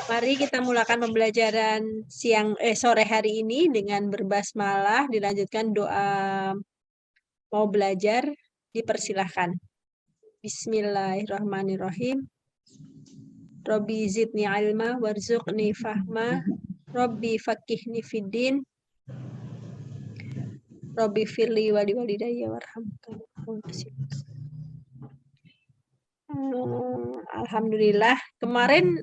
Mari kita mulakan pembelajaran sore hari ini dengan berbasmalah, dilanjutkan doa mau belajar, dipersilahkan. Bismillahirrahmanirrahim. Robbi zidni ilma warzuqni fahma. Robbi fakihni fiddin. Robbi firli wali walidayya warhamka. Alhamdulillah, kemarin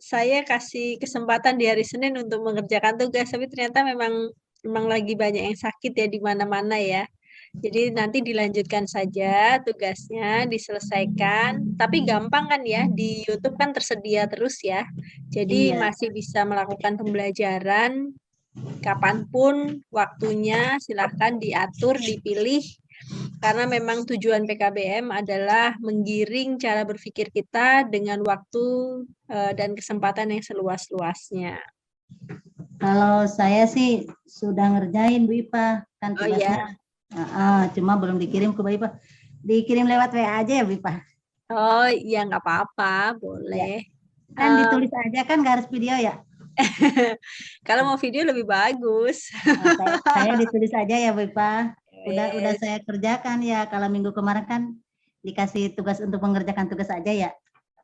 saya kasih kesempatan di hari Senin untuk mengerjakan tugas, tapi ternyata memang lagi banyak yang sakit ya di mana-mana ya. Jadi nanti dilanjutkan saja tugasnya, diselesaikan. Tapi gampang kan ya, di YouTube kan tersedia terus ya. Jadi Iya. masih bisa melakukan pembelajaran kapanpun waktunya, silahkan diatur, dipilih. Karena memang tujuan PKBM adalah menggiring cara berpikir kita dengan waktu dan kesempatan yang seluas-luasnya. Kalau saya sih sudah ngerjain Bu Ipa, kan Oh iya. tugasnya. Cuma belum dikirim ke Bu Ipa. Dikirim lewat WA aja ya Bu Ipa. Oh iya, nggak apa-apa, boleh. Kan ditulis aja kan, nggak harus video ya. Kalau mau video lebih bagus. Saya ditulis aja ya Bu Ipa. Udah saya kerjakan ya. Kalau minggu kemarin kan dikasih tugas untuk mengerjakan tugas aja ya.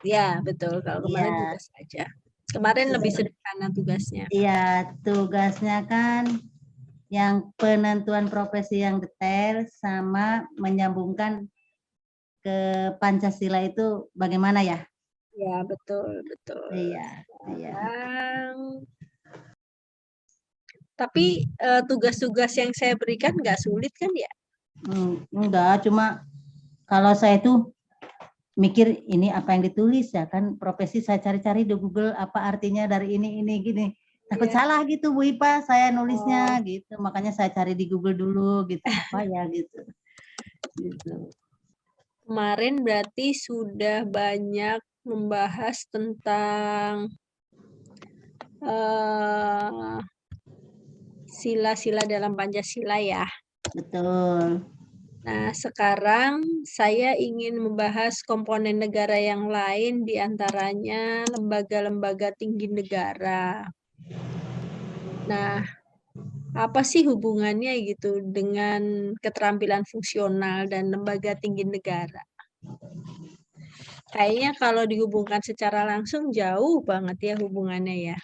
Ya betul, kalau kemarin Iya. tugas aja. Kemarin lebih sederhana tugasnya. Iya, tugasnya kan yang penentuan profesi yang detail sama menyambungkan ke Pancasila itu bagaimana ya? Ya betul, betul. Iya. Tapi tugas-tugas yang saya berikan nggak sulit kan ya? Enggak, cuma kalau saya tuh mikir ini apa yang ditulis ya kan, profesi saya cari-cari di Google apa artinya dari ini gini. Takut salah gitu Bu Ipa, saya nulisnya gitu. Makanya saya cari di Google dulu gitu, apa ya gitu. Kemarin berarti sudah banyak membahas tentang sila-sila dalam Pancasila ya. Betul. Nah, sekarang saya ingin membahas komponen negara yang lain, diantaranya lembaga-lembaga tinggi negara. Nah, apa sih hubungannya gitu dengan keterampilan fungsional dan lembaga tinggi negara? Kayaknya kalau dihubungkan secara langsung jauh banget ya hubungannya ya.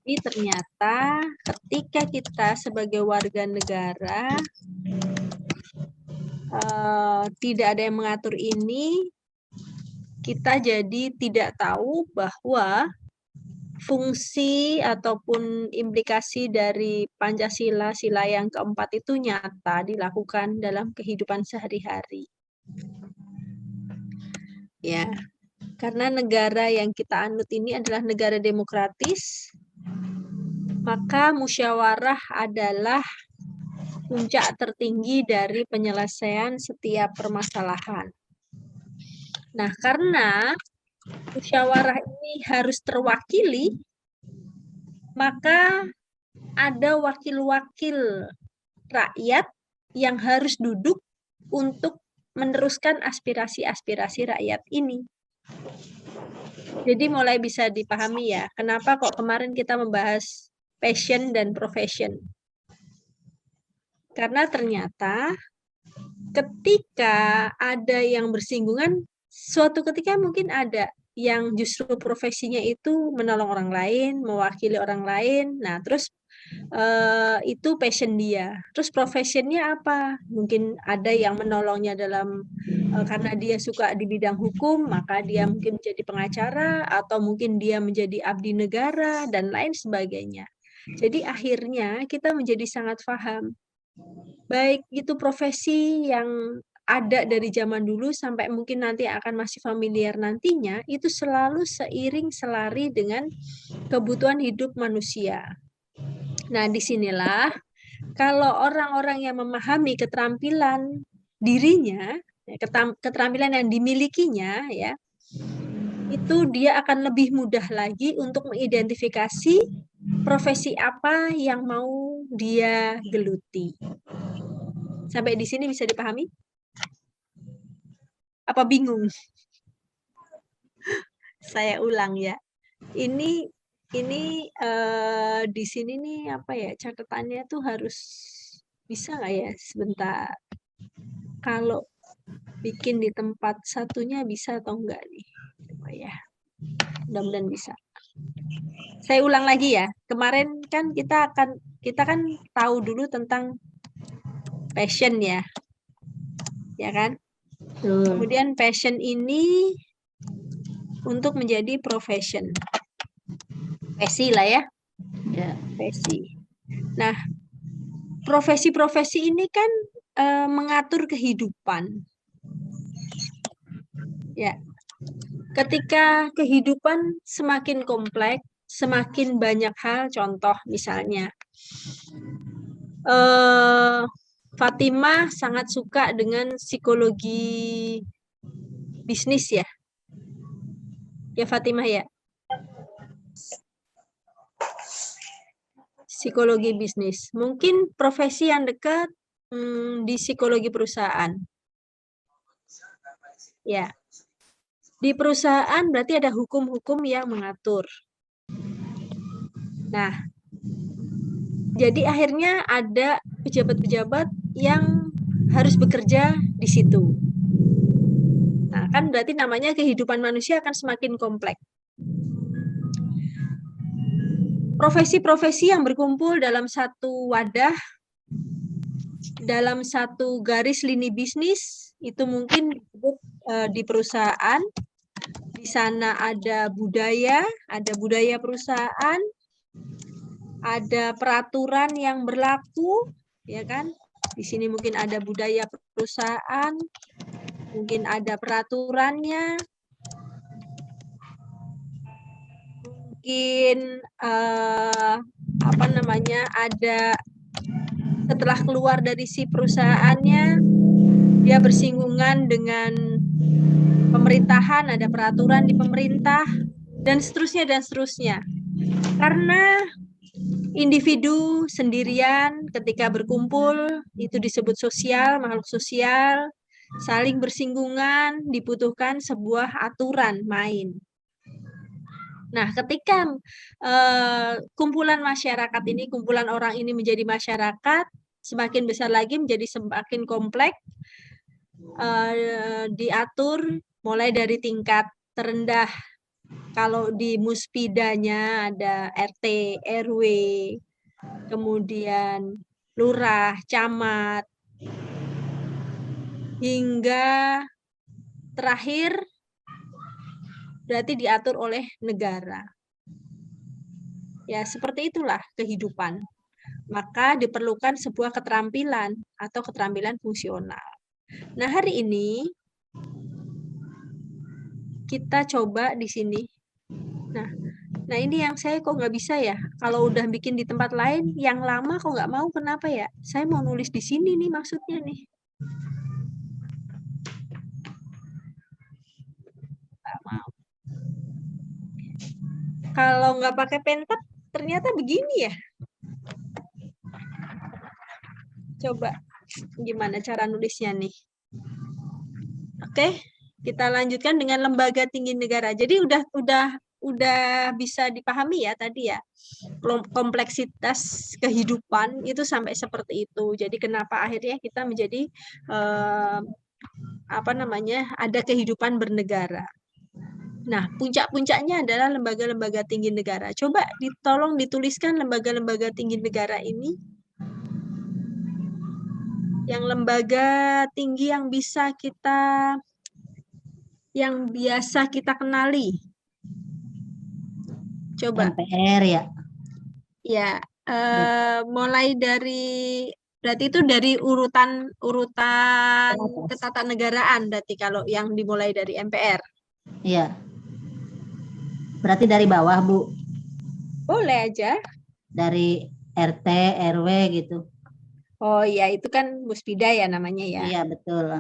Tapi ternyata ketika kita sebagai warga negara tidak ada yang mengatur ini, kita jadi tidak tahu bahwa fungsi ataupun implikasi dari Pancasila sila yang keempat itu nyata dilakukan dalam kehidupan sehari-hari. Ya, karena negara yang kita anut ini adalah negara demokratis, maka musyawarah adalah puncak tertinggi dari penyelesaian setiap permasalahan. Nah, karena musyawarah ini harus terwakili, maka ada wakil-wakil rakyat yang harus duduk untuk meneruskan aspirasi-aspirasi rakyat ini. Jadi mulai bisa dipahami ya, kenapa kok kemarin kita membahas passion dan profession. Karena ternyata ketika ada yang bersinggungan, suatu ketika mungkin ada yang justru profesinya itu menolong orang lain, mewakili orang lain. Nah, terus itu passion dia. Terus professionnya apa? Mungkin ada yang menolongnya dalam karena dia suka di bidang hukum, maka dia mungkin menjadi pengacara, atau mungkin dia menjadi abdi negara, dan lain sebagainya. Jadi akhirnya kita menjadi sangat paham. Baik itu profesi yang ada dari zaman dulu sampai mungkin nanti akan masih familiar nantinya, itu selalu seiring selari dengan kebutuhan hidup manusia. Nah, disinilah kalau orang-orang yang memahami keterampilan dirinya, keterampilan yang dimilikinya, ya, itu dia akan lebih mudah lagi untuk mengidentifikasi profesi apa yang mau dia geluti. Sampai di sini bisa dipahami? Apa bingung? Saya ulang ya. Ini di sini nih apa ya, catatannya tuh harus bisa nggak ya? Sebentar. Kalau bikin di tempat satunya bisa atau enggak nih? Coba ya. Mudah-mudahan bisa. Saya ulang lagi ya. Kemarin kan kita kan tahu dulu tentang passion ya. Ya kan? Betul. Kemudian passion ini untuk menjadi profession. Profesi lah ya. Ya. Profesi. Nah, profesi-profesi ini kan mengatur kehidupan. Ya. Ketika kehidupan semakin kompleks, semakin banyak hal, contoh misalnya Fatimah sangat suka dengan psikologi bisnis ya. Ya Fatimah ya. Psikologi bisnis. Mungkin profesi yang dekat di psikologi perusahaan. Ya. Di perusahaan berarti ada hukum-hukum yang mengatur. Nah, jadi akhirnya ada pejabat-pejabat yang harus bekerja di situ. Nah, kan berarti namanya kehidupan manusia akan semakin kompleks. Profesi-profesi yang berkumpul dalam satu wadah, dalam satu garis lini bisnis, itu mungkin disebut di perusahaan. Di sana ada budaya perusahaan, ada peraturan yang berlaku, ya kan? Di sini mungkin ada budaya perusahaan, mungkin ada peraturannya, mungkin ada setelah keluar dari si perusahaannya, dia bersinggungan dengan pemerintahan, ada peraturan di pemerintah, dan seterusnya dan seterusnya. Karena individu sendirian ketika berkumpul itu disebut sosial, makhluk sosial, saling bersinggungan, dibutuhkan sebuah aturan main. Nah, ketika kumpulan masyarakat ini, kumpulan orang ini menjadi masyarakat, semakin besar lagi menjadi semakin kompleks, diatur mulai dari tingkat terendah. Kalau di muspidanya ada RT, RW, kemudian lurah, camat, hingga terakhir berarti diatur oleh negara. Ya, seperti itulah kehidupan. Maka diperlukan sebuah keterampilan atau keterampilan fungsional. Nah, hari ini kita coba di sini. Nah ini yang saya kok nggak bisa ya. Kalau udah bikin di tempat lain, yang lama kok nggak mau, kenapa ya? Saya mau nulis di sini nih maksudnya nih. Nggak mau. Kalau nggak pakai pentab, ternyata begini ya. Coba gimana cara nulisnya nih. Oke, kita lanjutkan dengan lembaga tinggi negara. Jadi udah bisa dipahami ya tadi ya. Kompleksitas kehidupan itu sampai seperti itu. Jadi kenapa akhirnya kita menjadi ada kehidupan bernegara. Nah, puncak-puncaknya adalah lembaga-lembaga tinggi negara. Coba tolong dituliskan lembaga-lembaga tinggi negara ini. Yang lembaga tinggi yang biasa kita kenali. Coba. MPR ya. Ya, mulai dari berarti itu dari urutan ketatanegaraan berarti kalau yang dimulai dari MPR. Iya. Berarti dari bawah, Bu. Boleh aja. Dari RT, RW gitu. Oh iya, itu kan muspida ya namanya ya. Iya, betul.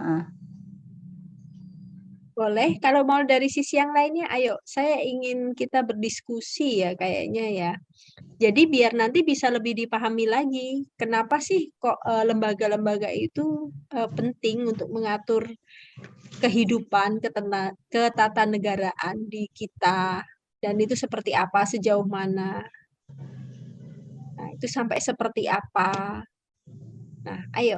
Boleh, kalau mau dari sisi yang lainnya, ayo, saya ingin kita berdiskusi ya kayaknya ya. Jadi biar nanti bisa lebih dipahami lagi, kenapa sih kok lembaga-lembaga itu penting untuk mengatur kehidupan ketatanegaraan di kita, dan itu seperti apa, sejauh mana. Nah, itu sampai seperti apa. Nah, ayo,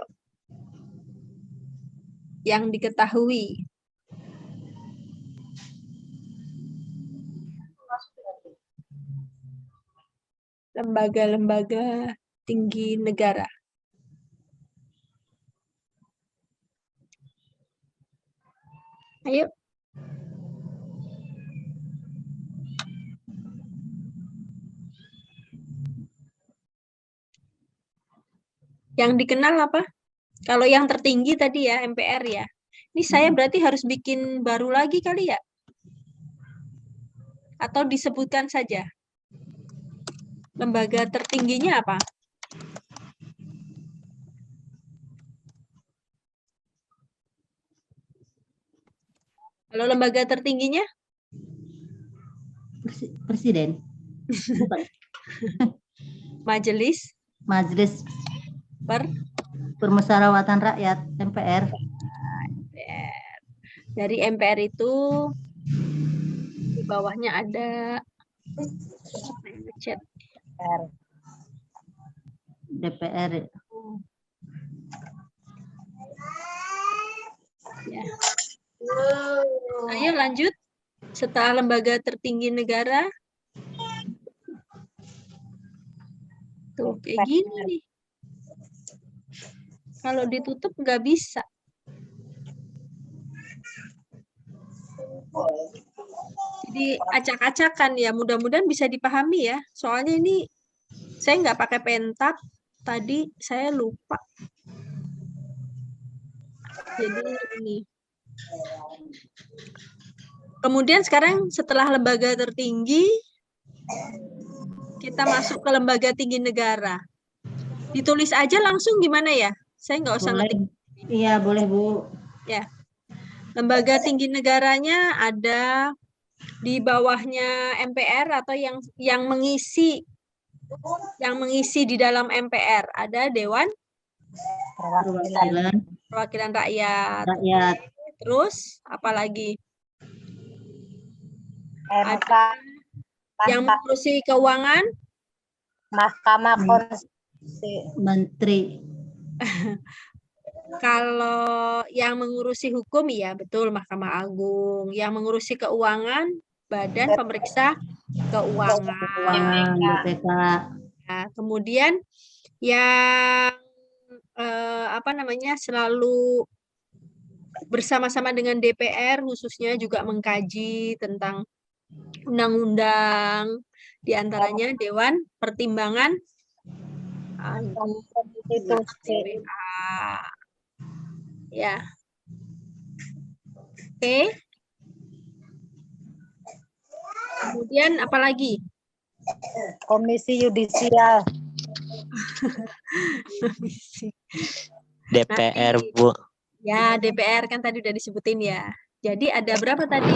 yang diketahui. Lembaga-lembaga tinggi negara. Ayo. Yang dikenal apa? Kalau yang tertinggi tadi ya, MPR ya. Ini saya berarti harus bikin baru lagi kali ya? Atau disebutkan saja? Lembaga tertingginya apa? Kalau lembaga tertingginya? Presiden. Bukan. Majelis Majelis per Permusyawaratan Rakyat, MPR. MPR. Dari MPR itu di bawahnya ada chat DPR. Ya. Ayo lanjut. Setelah lembaga tertinggi negara, tuh kayak gini nih. Kalau ditutup nggak bisa. Jadi acak-acakan ya, mudah-mudahan bisa dipahami ya. Soalnya ini saya nggak pakai pentab, tadi saya lupa. Jadi ini. Kemudian sekarang setelah lembaga tertinggi, kita masuk ke lembaga tinggi negara. Ditulis aja langsung gimana ya? Saya nggak usah Boleh. ngetik. Iya, boleh Bu. Ya. Lembaga tinggi negaranya ada di bawahnya MPR atau yang mengisi di dalam MPR ada Dewan Perwakilan Rakyat. Rakyat. Terus apalagi? MK, Yang mengurusi keuangan, Mahkamah Konstitusi. Menteri. kalau yang mengurusi hukum ya betul Mahkamah Agung. Yang mengurusi keuangan, Badan Pemeriksa Keuangan. Keuangan, BPK. Nah, kemudian yang selalu bersama-sama dengan DPR khususnya juga mengkaji tentang undang-undang, diantaranya Dewan Pertimbangan Agung, DPA. Ya. Oke. Kemudian apa lagi? Komisi Yudisial. DPR, Bu. Ya, DPR kan tadi udah disebutin ya. Jadi ada berapa tadi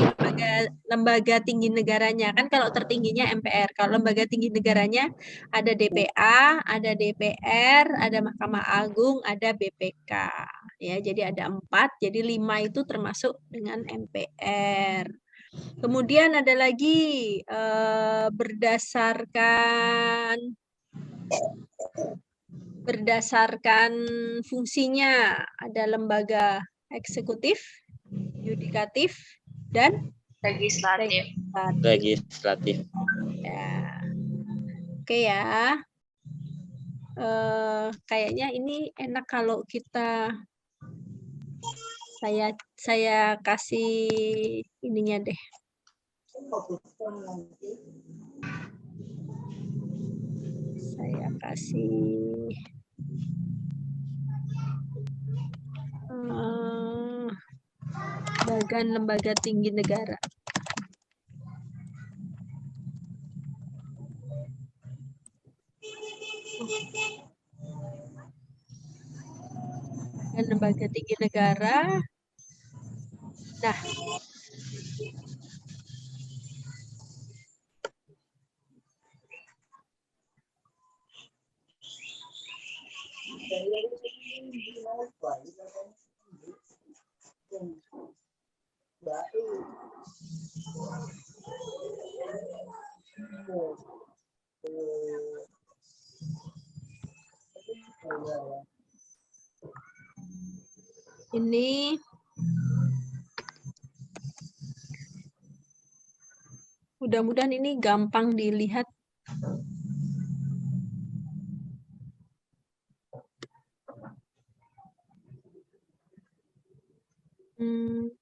lembaga tinggi negaranya? Kan kalau tertingginya MPR, kalau lembaga tinggi negaranya ada DPA, ada DPR, ada Mahkamah Agung, ada BPK. Ya, jadi ada 4, jadi 5 itu termasuk dengan MPR. Kemudian ada lagi berdasarkan fungsinya ada lembaga eksekutif, yudikatif, dan Legislatif. Ya. Oke ya. Kayaknya ini enak kalau saya kasih ininya deh. Saya kasih lembaga tinggi negara. Dan lembaga tinggi negara Nah, ini mudah-mudahan ini gampang dilihat. Hmm.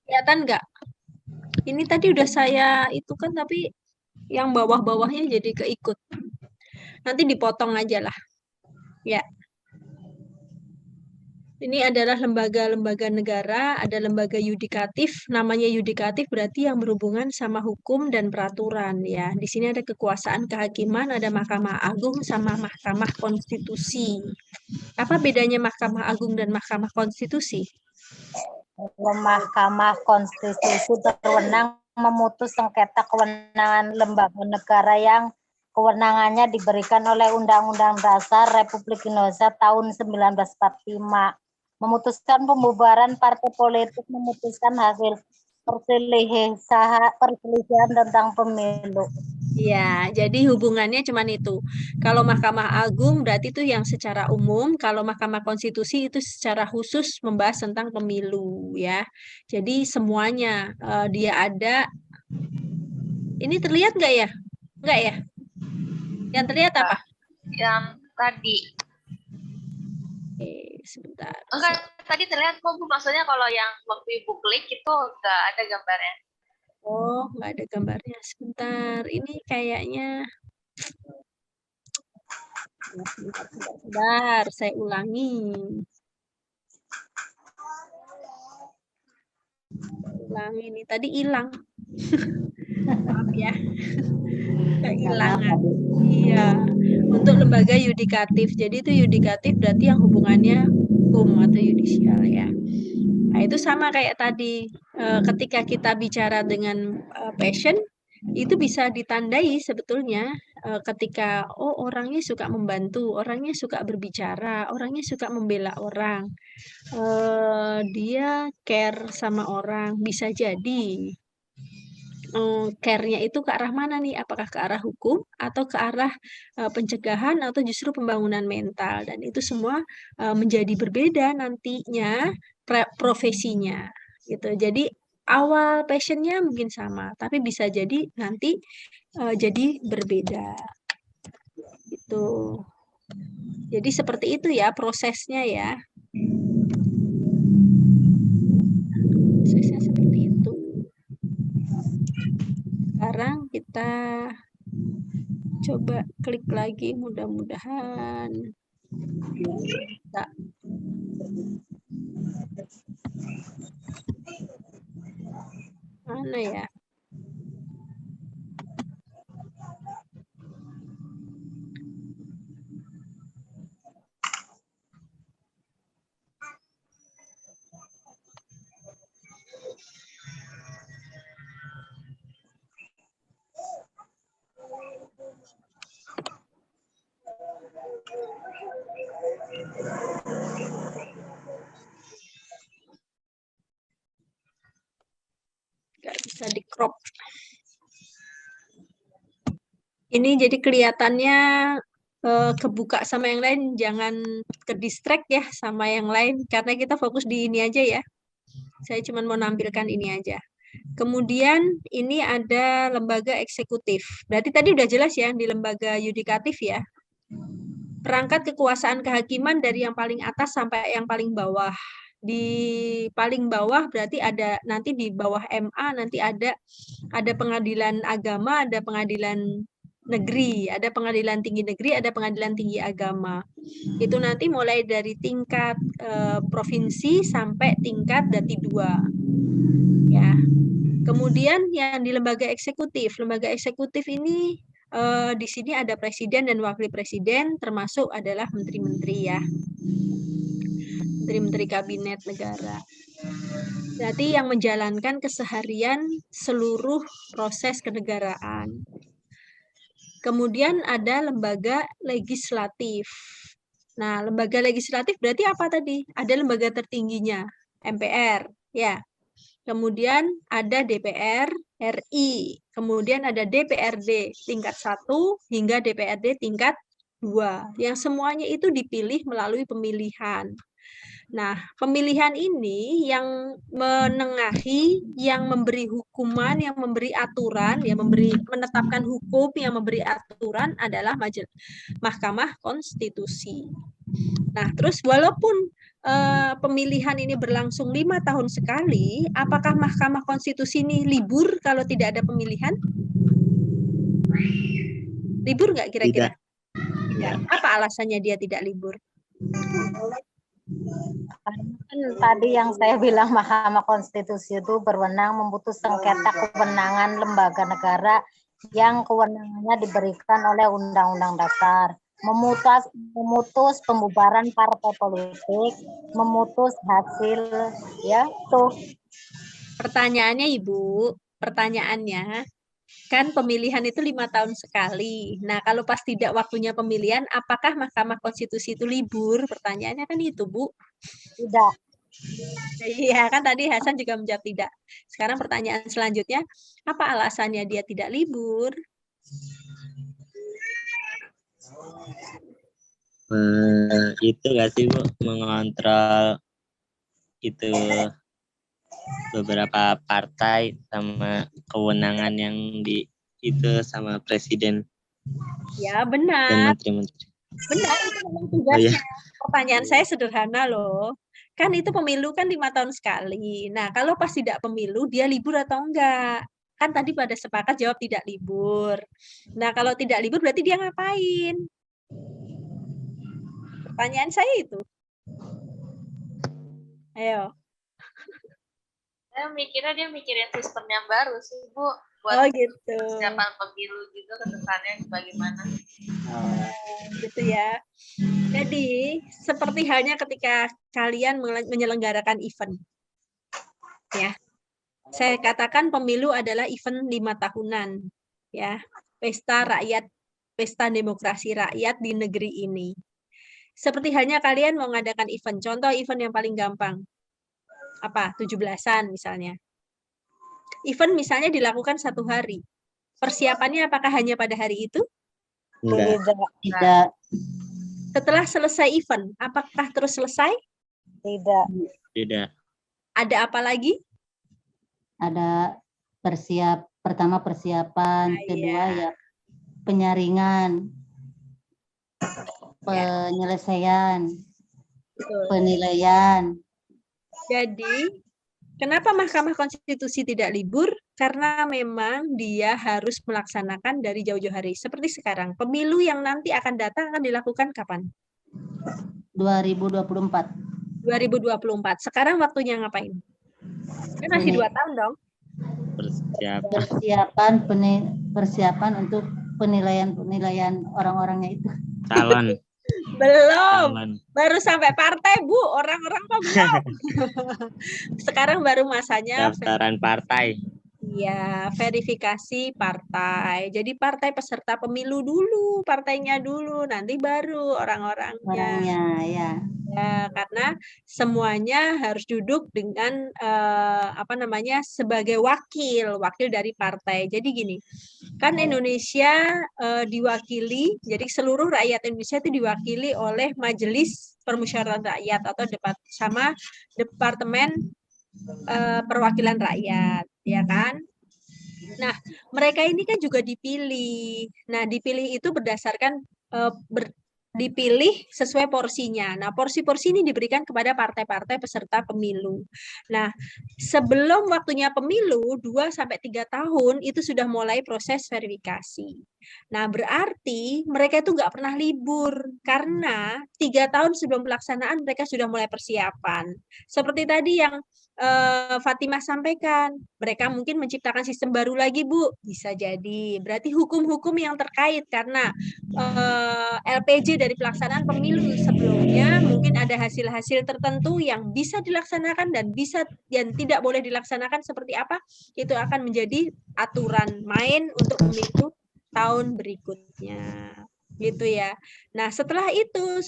Kelihatan nggak? Ini tadi udah saya itu kan, tapi yang bawah-bawahnya jadi keikut. Nanti dipotong aja lah. Ya. Ini adalah lembaga-lembaga negara, ada lembaga yudikatif. Namanya yudikatif berarti yang berhubungan sama hukum dan peraturan ya. Di sini ada kekuasaan kehakiman, ada Mahkamah Agung sama Mahkamah Konstitusi. Apa bedanya Mahkamah Agung dan Mahkamah Konstitusi? Mahkamah Konstitusi berwenang memutus sengketa kewenangan lembaga negara yang kewenangannya diberikan oleh Undang-Undang Dasar Republik Indonesia tahun 1945. Memutuskan pembubaran partai politik, memutuskan hasil perselisihan tentang pemilu. Ya, jadi hubungannya cuma itu. Kalau Mahkamah Agung berarti itu yang secara umum, kalau Mahkamah Konstitusi itu secara khusus membahas tentang pemilu ya. Jadi semuanya dia ada. Ini terlihat nggak ya? Nggak ya? Yang terlihat apa? Yang tadi. Oke, sebentar. Enggak, tadi terlihat kok Bu. Maksudnya kalau yang waktu Ibu klik itu enggak ada gambarnya. Oh, nggak ada gambarnya. Sebentar, ini kayaknya. Sebentar, saya ulangi. Ulangi ini tadi hilang. Maaf ya. Kehilangan. Iya. Untuk lembaga yudikatif. Jadi itu yudikatif berarti yang hubungannya hukum atau yudisial ya. Nah, itu sama kayak tadi. Ketika kita bicara dengan passion, itu bisa ditandai sebetulnya ketika orangnya suka membantu, orangnya suka berbicara, orangnya suka membela orang, dia care sama orang, bisa jadi care-nya itu ke arah mana nih? Apakah ke arah hukum atau ke arah pencegahan atau justru pembangunan mental? Dan itu semua menjadi berbeda nantinya profesinya gitu. Jadi awal passionnya mungkin sama, tapi bisa jadi nanti jadi berbeda. Gitu. Jadi seperti itu ya prosesnya ya. Prosesnya seperti itu. Sekarang kita coba klik lagi, mudah-mudahan bisa. Mana ya? Nggak bisa di crop. Ini jadi kelihatannya kebuka sama yang lain, jangan ke distract ya sama yang lain karena kita fokus di ini aja ya. Saya cuma mau nampilkan ini aja. Kemudian ini ada lembaga eksekutif. Berarti tadi udah jelas ya di lembaga yudikatif ya. Perangkat kekuasaan kehakiman dari yang paling atas sampai yang paling bawah. Di paling bawah berarti ada nanti di bawah MA nanti ada pengadilan agama, ada pengadilan negeri, ada pengadilan tinggi negeri, ada pengadilan tinggi agama. Itu nanti mulai dari tingkat provinsi sampai tingkat Dati 2. Ya, Kemudian yang di lembaga eksekutif ini di sini ada presiden dan wakil presiden, termasuk adalah menteri-menteri ya, menteri-menteri kabinet negara. Berarti yang menjalankan keseharian seluruh proses kenegaraan. Kemudian ada lembaga legislatif. Nah, lembaga legislatif berarti apa tadi? Ada lembaga tertingginya, MPR, ya. Kemudian ada DPR RI, kemudian ada DPRD tingkat 1 hingga DPRD tingkat 2, yang semuanya itu dipilih melalui pemilihan. Nah, pemilihan ini yang menengahi, yang memberi hukuman, yang memberi aturan, yang menetapkan hukum, yang memberi aturan adalah Mahkamah Konstitusi. Nah, terus walaupun pemilihan ini berlangsung 5 tahun sekali, apakah Mahkamah Konstitusi ini libur kalau tidak ada pemilihan? Libur nggak kira-kira? Tidak. Apa alasannya dia tidak libur? Kan tadi yang saya bilang Mahkamah Konstitusi itu berwenang memutus sengketa kewenangan lembaga negara yang kewenangannya diberikan oleh Undang-Undang Dasar. Memutus pembubaran partai politik, memutus hasil, ya tuh. Pertanyaannya Ibu, kan pemilihan itu 5 tahun sekali. Nah, kalau pas tidak waktunya pemilihan, apakah Mahkamah Konstitusi itu libur? Pertanyaannya kan itu, Bu. Tidak. Iya, kan tadi Hasan juga menjawab tidak. Sekarang pertanyaan selanjutnya, apa alasannya dia tidak libur? Itu nggak sih Bu, mengontrol itu beberapa partai sama kewenangan yang itu sama presiden Ya, dan benar. menteri-menteri. Benar, itu memang tugasnya. Pertanyaan saya sederhana loh. Kan itu pemilu kan 5 tahun sekali. Nah, kalau pas tidak pemilu, dia libur atau enggak? Kan tadi pada sepakat jawab tidak libur. Nah, kalau tidak libur berarti dia ngapain? Pertanyaan saya itu. Ayo. Saya mikirnya dia mikirin sistem yang baru sih, Bu. Oh Buat gitu. persiapan pemilu gitu ke depannya bagaimana. Gitu ya. Jadi, seperti halnya ketika kalian menyelenggarakan event. Ya. Saya katakan pemilu adalah event 5 tahunan. Ya. Pesta rakyat, pesta demokrasi rakyat di negeri ini. Seperti halnya kalian mau mengadakan event. Contoh event yang paling gampang. Apa? 17-an misalnya. Event misalnya dilakukan 1 hari. Persiapannya apakah hanya pada hari itu? Tidak. Setelah selesai event, apakah terus selesai? Tidak. Ada apa lagi? Ada pertama persiapan, kedua ya penyaringan, penyelesaian, penilaian. Jadi, kenapa Mahkamah Konstitusi tidak libur? Karena memang dia harus melaksanakan dari jauh-jauh hari. Seperti sekarang, pemilu yang nanti akan datang akan dilakukan kapan? 2024. 2024. Sekarang waktunya ngapain? Kan masih 2 tahun dong. Persiapan untuk penilaian orang-orangnya itu. Calon. Belum. Baru sampai partai, Bu. Orang-orang kok belum. Sekarang baru masanya Daftaran partai. Iya, verifikasi partai. Jadi partai peserta pemilu dulu, partainya dulu, nanti baru orang-orangnya. Ya, karena semuanya harus duduk dengan sebagai wakil dari partai. Jadi gini, kan Indonesia diwakili, jadi seluruh rakyat Indonesia itu diwakili oleh Majelis Permusyawaratan Rakyat atau sama Departemen Perwakilan Rakyat, ya kan? Nah, mereka ini kan juga dipilih. Nah, dipilih itu berdasarkan dipilih sesuai porsinya. Nah, porsi-porsi ini diberikan kepada partai-partai peserta pemilu. Nah, sebelum waktunya pemilu 2-3 tahun itu sudah mulai proses verifikasi. Nah, berarti mereka itu nggak pernah libur karena 3 tahun sebelum pelaksanaan mereka sudah mulai persiapan. Seperti tadi yang Fatimah sampaikan. Mereka mungkin menciptakan sistem baru lagi, Bu. Bisa jadi. Berarti hukum-hukum yang terkait karena LPJ dari pelaksanaan pemilu sebelumnya mungkin ada hasil-hasil tertentu yang bisa dilaksanakan dan tidak boleh dilaksanakan seperti apa, itu akan menjadi aturan main untuk pemilu tahun berikutnya. Gitu ya. Nah, setelah itu,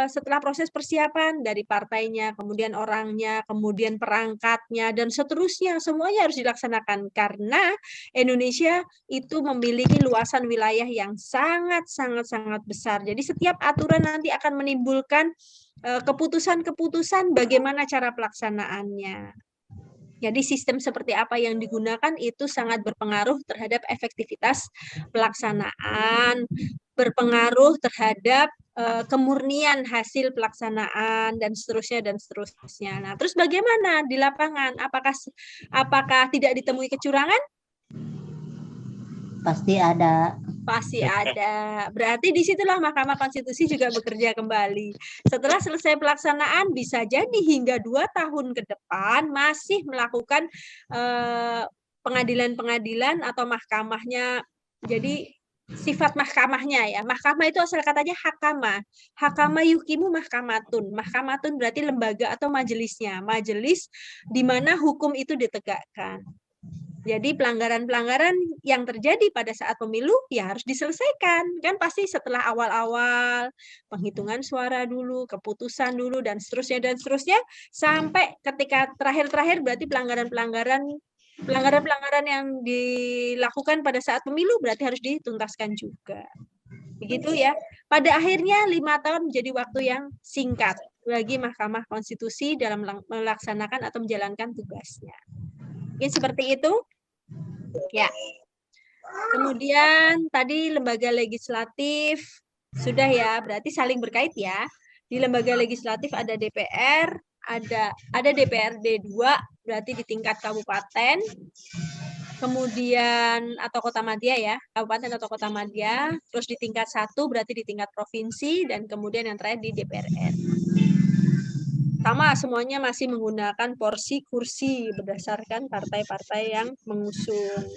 setelah proses persiapan dari partainya, kemudian orangnya, kemudian perangkatnya, dan seterusnya, semuanya harus dilaksanakan. Karena Indonesia itu memiliki luasan wilayah yang sangat besar. Jadi setiap aturan nanti akan menimbulkan keputusan-keputusan bagaimana cara pelaksanaannya. Jadi sistem seperti apa yang digunakan itu sangat berpengaruh terhadap efektivitas pelaksanaan, berpengaruh terhadap kemurnian hasil pelaksanaan dan seterusnya. Nah, terus bagaimana di lapangan? Apakah tidak ditemui kecurangan? Pasti ada. Pasti ada. Berarti disitulah Mahkamah Konstitusi juga bekerja kembali. Setelah selesai pelaksanaan, bisa jadi hingga 2 tahun ke depan masih melakukan pengadilan-pengadilan atau mahkamahnya. Jadi sifat mahkamahnya ya. Mahkamah itu asal katanya hakama. Hakama yukimu mahkamatun. Mahkamatun berarti lembaga atau majelisnya. Majelis di mana hukum itu ditegakkan. Jadi pelanggaran-pelanggaran yang terjadi pada saat pemilu ya harus diselesaikan. Kan pasti setelah awal-awal penghitungan suara dulu, keputusan dulu, dan seterusnya, sampai ketika terakhir-terakhir berarti pelanggaran-pelanggaran yang dilakukan pada saat pemilu berarti harus dituntaskan juga. Begitu ya. Pada akhirnya 5 tahun menjadi waktu yang singkat bagi Mahkamah Konstitusi dalam melaksanakan atau menjalankan tugasnya. Mungkin seperti itu. Ya. Kemudian tadi lembaga legislatif sudah ya, berarti saling berkait ya. Di lembaga legislatif ada DPR, ada DPRD 2, berarti di tingkat kabupaten. Kemudian atau kota madya ya, kabupaten atau kota madya, terus di tingkat 1 berarti di tingkat provinsi, dan kemudian yang terakhir di DPR RI. Sama, semuanya masih menggunakan porsi kursi berdasarkan partai-partai yang mengusung.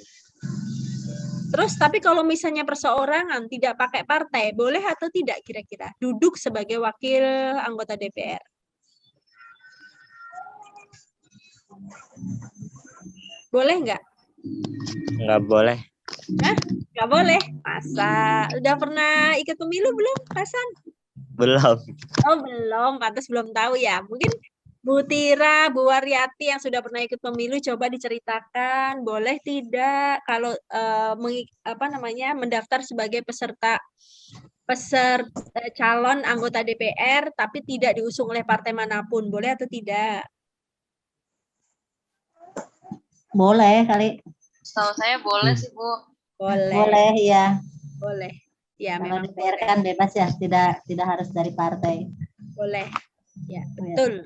Terus, tapi kalau misalnya perseorangan tidak pakai partai, boleh atau tidak kira-kira duduk sebagai wakil anggota DPR? Boleh nggak? Nggak boleh. Hah? Nggak boleh? Masa? Udah pernah ikut pemilu belum, Hasan? Belum. Oh, belum. Pantas belum tahu ya. Mungkin Bu Tira, Bu Waryati yang sudah pernah ikut pemilu, coba diceritakan boleh tidak kalau mendaftar sebagai peserta calon anggota DPR tapi tidak diusung oleh partai manapun, boleh atau tidak? Boleh kali. Setahu saya boleh sih, Bu. Boleh. Boleh ya. Boleh. Ya, Kalau memang DPR boleh. kan bebas ya, tidak harus dari partai. Boleh. Ya, betul.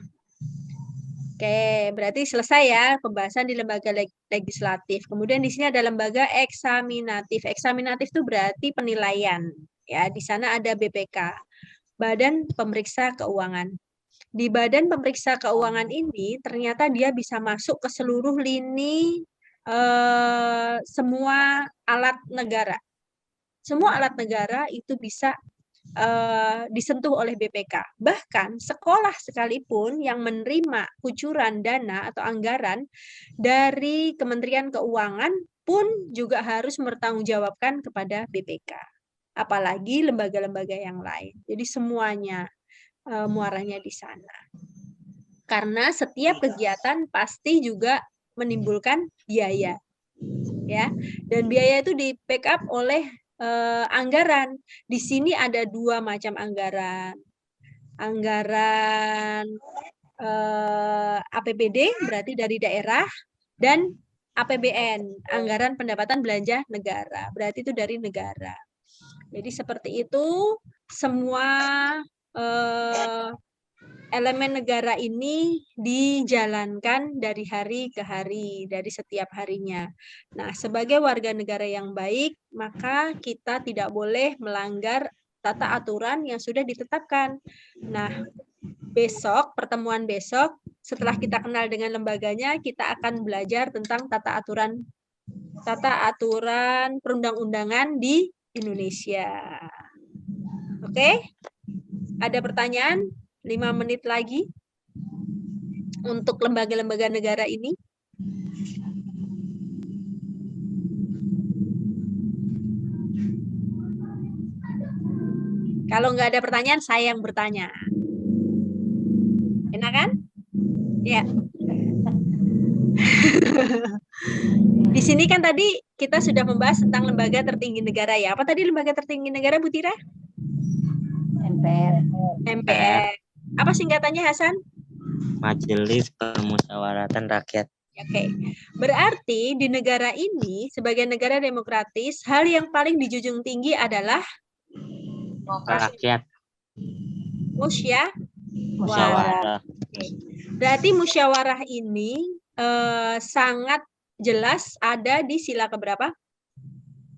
Oke, berarti selesai ya pembahasan di lembaga legislatif. Kemudian di sini ada lembaga eksaminatif. Eksaminatif itu berarti penilaian. Ya, di sana ada BPK, Badan Pemeriksa Keuangan. Di Badan Pemeriksa Keuangan ini ternyata dia bisa masuk ke seluruh lini semua alat negara. Semua alat negara itu bisa disentuh oleh BPK. Bahkan sekolah sekalipun yang menerima kucuran dana atau anggaran dari Kementerian Keuangan pun juga harus bertanggungjawabkan kepada BPK. Apalagi lembaga-lembaga yang lain. Jadi semuanya muaranya di sana. Karena setiap kegiatan pasti juga menimbulkan biaya. Ya. Dan biaya itu di-backup oleh anggaran. Di sini ada 2 macam anggaran. Anggaran APBD berarti dari daerah, dan APBN, anggaran pendapatan belanja negara, berarti itu dari negara. Jadi seperti itu, semua elemen negara ini dijalankan dari hari ke hari, dari setiap harinya. Nah, sebagai warga negara yang baik, maka kita tidak boleh melanggar tata aturan yang sudah ditetapkan. Nah, pertemuan besok, Setelah kita kenal dengan lembaganya, kita akan belajar tentang tata aturan perundang-undangan di Indonesia. Oke? Ada pertanyaan? 5 menit lagi untuk lembaga-lembaga negara ini. Kalau nggak ada pertanyaan, saya yang bertanya. Enak kan? Ya. Di sini kan tadi kita sudah membahas tentang lembaga tertinggi negara ya. Apa tadi lembaga tertinggi negara, Bu Tira? MPR. MPR. Apa singkatannya, Hasan? Majelis Permusyawaratan Rakyat. Oke. Berarti di negara ini, sebagai negara demokratis, hal yang paling dijunjung tinggi adalah Rakyat. Musyawarah. Berarti musyawarah ini sangat jelas ada di sila keberapa?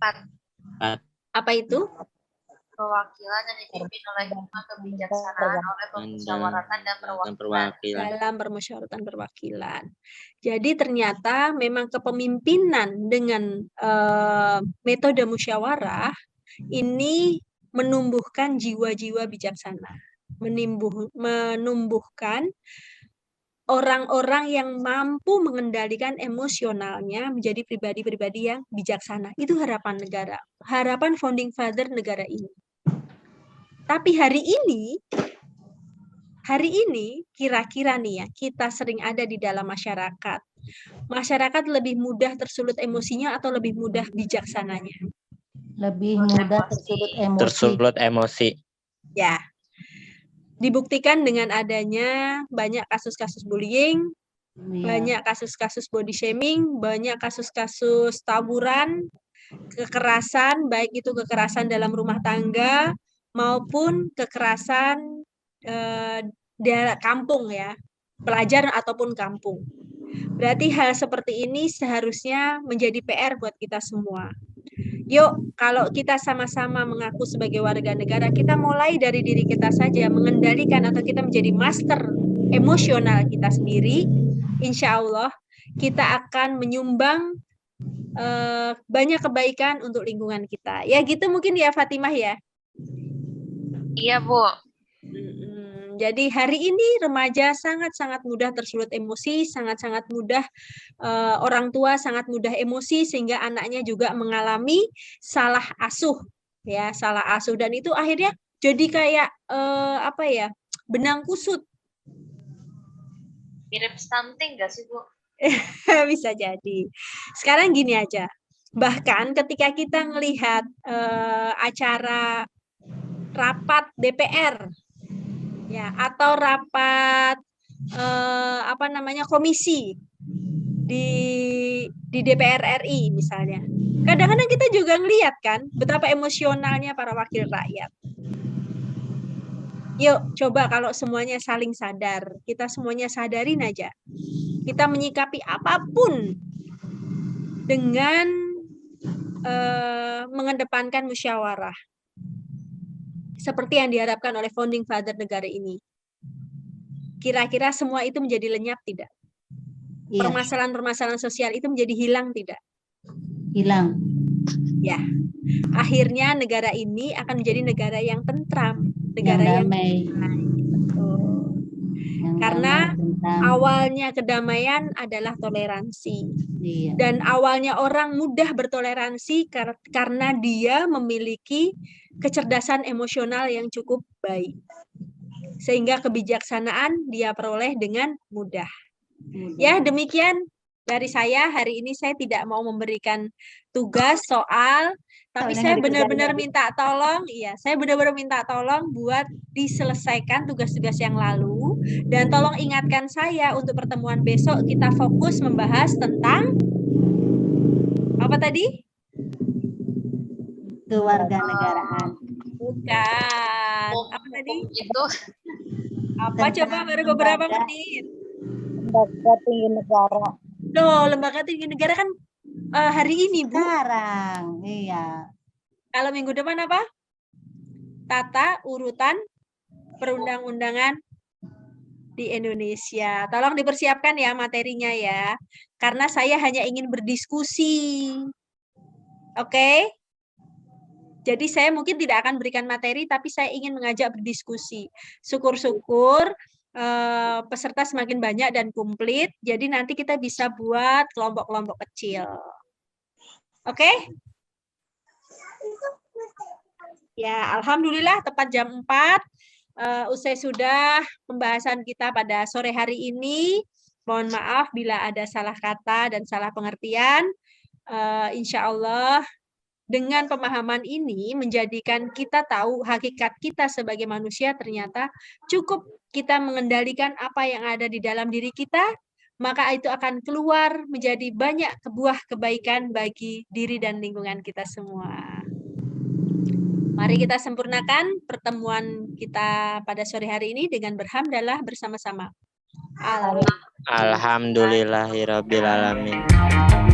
4. Apa itu? Perwakilan yang dipimpin oleh hikmah kebijaksanaan oleh permusyawaratan dan perwakilan. Dalam permusyawaratan perwakilan. Jadi ternyata memang kepemimpinan dengan metode musyawarah ini menumbuhkan jiwa-jiwa bijaksana, menumbuhkan orang-orang yang mampu mengendalikan emosionalnya menjadi pribadi-pribadi yang bijaksana. Itu harapan negara, harapan founding father negara ini. Tapi hari ini kira-kira nih ya, kita sering ada di dalam masyarakat. Masyarakat lebih mudah tersulut emosinya atau lebih mudah bijaksananya? Lebih mudah Tersulut emosi. Ya. Dibuktikan dengan adanya banyak kasus-kasus bullying, banyak kasus-kasus body shaming, banyak kasus-kasus taburan, kekerasan, baik itu kekerasan dalam rumah tangga maupun kekerasan daerah kampung ya, pelajar ataupun kampung. Berarti hal seperti ini seharusnya menjadi PR buat kita semua. Yuk, kalau kita sama-sama mengaku sebagai warga negara, kita mulai dari diri kita saja, mengendalikan atau kita menjadi master emosional kita sendiri. Insya Allah, kita akan menyumbang banyak kebaikan untuk lingkungan kita. Ya gitu mungkin ya Fatimah ya? Iya, Bu. Jadi hari ini remaja sangat-sangat mudah tersulut emosi, sangat-sangat mudah orang tua sangat mudah emosi sehingga anaknya juga mengalami salah asuh ya, salah asuh dan itu akhirnya jadi kayak benang kusut. Mirip stunting nggak sih, Bu? Bisa jadi. Sekarang gini aja. Bahkan ketika kita melihat acara rapat DPR ya atau rapat komisi di DPR RI misalnya. Kadang-kadang kita juga ngelihat kan betapa emosionalnya para wakil rakyat. Yuk coba kalau semuanya saling sadar, kita semuanya sadarin aja. Kita menyikapi apapun dengan mengedepankan musyawarah. Seperti yang diharapkan oleh founding father negara ini. Kira-kira semua itu menjadi lenyap tidak? Iya. Permasalahan-permasalahan sosial itu menjadi hilang tidak? Hilang. Ya. Akhirnya negara ini akan menjadi negara yang tentram, negara yang damai. Karena awalnya kedamaian adalah toleransi. Iya. Dan awalnya orang mudah bertoleransi karena dia memiliki kecerdasan emosional yang cukup baik. Sehingga kebijaksanaan dia peroleh dengan mudah. Ya, demikian dari saya. Hari ini saya tidak mau memberikan tugas soal, tapi saya benar-benar minta tolong, saya benar-benar minta tolong buat diselesaikan tugas-tugas yang lalu dan tolong ingatkan saya untuk pertemuan besok kita fokus membahas tentang apa tadi? Kewarganegaraan. Bukan. Apa tadi? Itu Apa coba baru beberapa menit? Lembaga tinggi negara. Loh, lembaga tinggi negara kan hari ini, Bu. Sekarang, iya. Kalau minggu depan apa? Tata urutan perundang-undangan di Indonesia. Tolong dipersiapkan ya materinya ya, karena saya hanya ingin berdiskusi. Oke? Jadi saya mungkin tidak akan berikan materi, tapi saya ingin mengajak berdiskusi. Syukur-syukur peserta semakin banyak dan komplit, jadi nanti kita bisa buat kelompok-kelompok kecil. Oke? Ya, alhamdulillah tepat jam 4. Usai sudah pembahasan kita pada sore hari ini. Mohon maaf bila ada salah kata dan salah pengertian. Insya Allah dengan pemahaman ini menjadikan kita tahu hakikat kita sebagai manusia ternyata cukup kita mengendalikan apa yang ada di dalam diri kita, maka itu akan keluar menjadi banyak buah kebaikan bagi diri dan lingkungan kita semua. Mari kita sempurnakan pertemuan kita pada sore hari ini dengan berhamdalah bersama-sama. Alhamdulillahirabbil alamin.